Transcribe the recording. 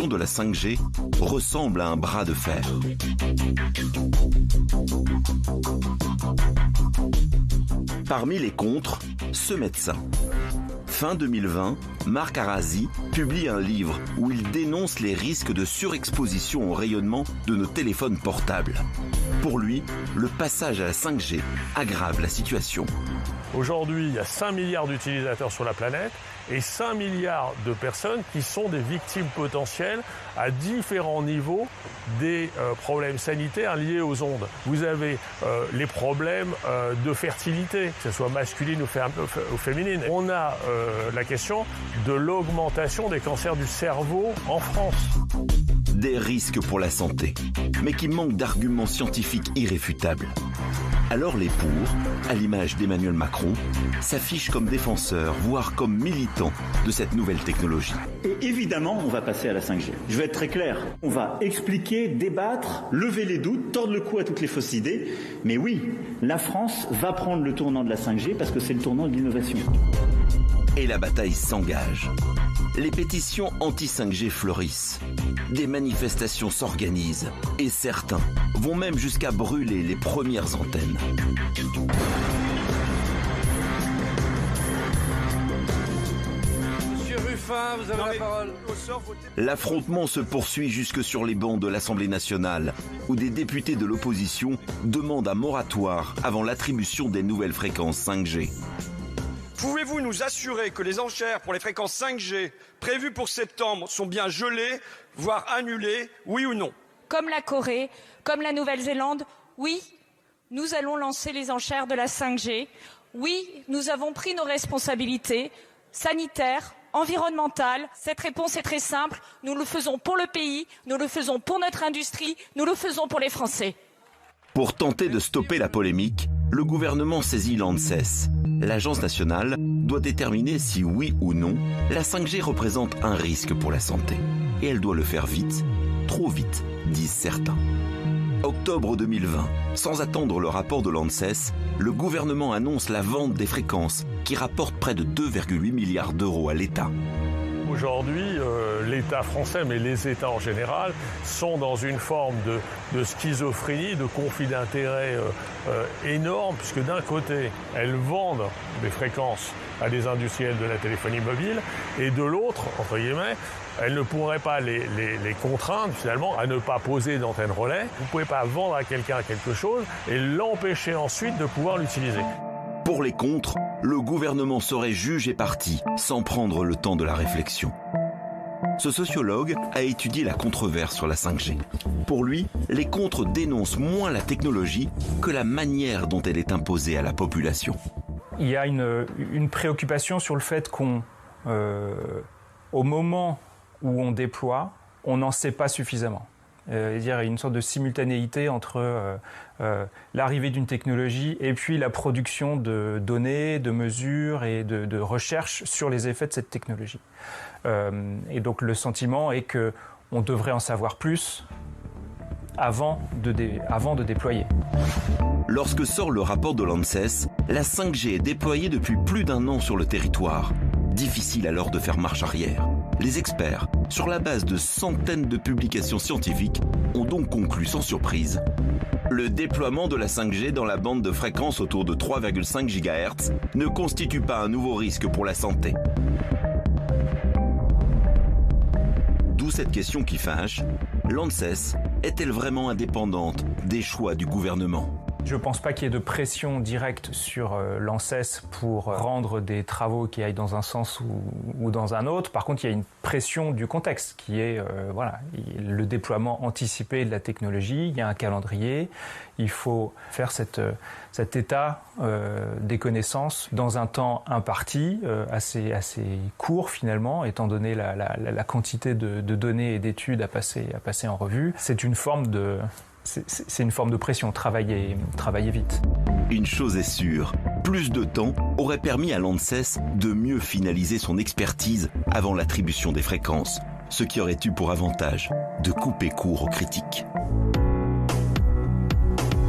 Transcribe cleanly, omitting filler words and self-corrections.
l'exploitation de la 5G ressemble à un bras de fer. Parmi les contres, ce médecin. Fin 2020, Marc Arazi publie un livre où il dénonce les risques de surexposition au rayonnement de nos téléphones portables. Pour lui, le passage à la 5G aggrave la situation. Aujourd'hui, il y a 5 milliards d'utilisateurs sur la planète et 5 milliards de personnes qui sont des victimes potentielles à différents niveaux des problèmes sanitaires liés aux ondes. Vous avez les problèmes de fertilité, que ce soit masculine ou féminine. On a la question de l'augmentation des cancers du cerveau en France. Des risques pour la santé, mais qui manquent d'arguments scientifiques irréfutables. Alors les pour, à l'image d'Emmanuel Macron, s'affichent comme défenseurs, voire comme militants de cette nouvelle technologie. Et évidemment, on va passer à la 5G. Je vais être très clair. On va expliquer, débattre, lever les doutes, tordre le cou à toutes les fausses idées. Mais oui, la France va prendre le tournant de la 5G parce que c'est le tournant de l'innovation. Et la bataille s'engage. Les pétitions anti-5G fleurissent. Des manifestations s'organisent. Et certains vont même jusqu'à brûler les premières antennes. Monsieur Ruffin, vous avez la parole. L'affrontement se poursuit jusque sur les bancs de l'Assemblée nationale, où des députés de l'opposition demandent un moratoire avant l'attribution des nouvelles fréquences 5G. Pouvez-vous nous assurer que les enchères pour les fréquences 5G prévues pour septembre sont bien gelées, voire annulées, oui ou non? Comme la Corée, comme la Nouvelle-Zélande, oui, nous allons lancer les enchères de la 5G. Oui, nous avons pris nos responsabilités sanitaires, environnementales. Cette réponse est très simple. Nous le faisons pour le pays, nous le faisons pour notre industrie, nous le faisons pour les Français. Pour tenter de stopper la polémique, le gouvernement saisit l'ANSES. L'agence nationale doit déterminer si oui ou non la 5G représente un risque pour la santé. Et elle doit le faire vite, trop vite, disent certains. Octobre 2020, sans attendre le rapport de l'ANSES, le gouvernement annonce la vente des fréquences qui rapportent près de 2,8 milliards d'euros à l'État. Aujourd'hui, l'État français, mais les États en général, sont dans une forme de schizophrénie, de conflit d'intérêts énorme, puisque d'un côté, elles vendent des fréquences à des industriels de la téléphonie mobile, et de l'autre, entre guillemets, elles ne pourraient pas les contraindre finalement à ne pas poser d'antenne relais. Vous ne pouvez pas vendre à quelqu'un quelque chose et l'empêcher ensuite de pouvoir l'utiliser. Pour les contres, le gouvernement serait juge et partie, sans prendre le temps de la réflexion. Ce sociologue a étudié la controverse sur la 5G. Pour lui, les contres dénoncent moins la technologie que la manière dont elle est imposée à la population. Il y a une préoccupation sur le fait qu'au moment où on déploie, on n'en sait pas suffisamment. Il y a une sorte de simultanéité entre l'arrivée d'une technologie et puis la production de données, de mesures et de recherches sur les effets de cette technologie. Et donc le sentiment est qu'on devrait en savoir plus avant de déployer. Lorsque sort le rapport de l'ANSES, la 5G est déployée depuis plus d'un an sur le territoire. Difficile alors de faire marche arrière. Les experts, sur la base de centaines de publications scientifiques, ont donc conclu sans surprise. Le déploiement de la 5G dans la bande de fréquence autour de 3,5 GHz ne constitue pas un nouveau risque pour la santé. D'où cette question qui fâche. L'ANSES est-elle vraiment indépendante des choix du gouvernement ? Je ne pense pas qu'il y ait de pression directe sur l'ANSES pour rendre des travaux qui aillent dans un sens ou dans un autre. Par contre, il y a une pression du contexte qui est le déploiement anticipé de la technologie. Il y a un calendrier. Il faut faire cet état des connaissances dans un temps imparti, assez court finalement, étant donné la quantité de données et d'études à passer en revue. C'est une forme de pression, travailler vite. Une chose est sûre, plus de temps aurait permis à l'ANSES de mieux finaliser son expertise avant l'attribution des fréquences, ce qui aurait eu pour avantage de couper court aux critiques.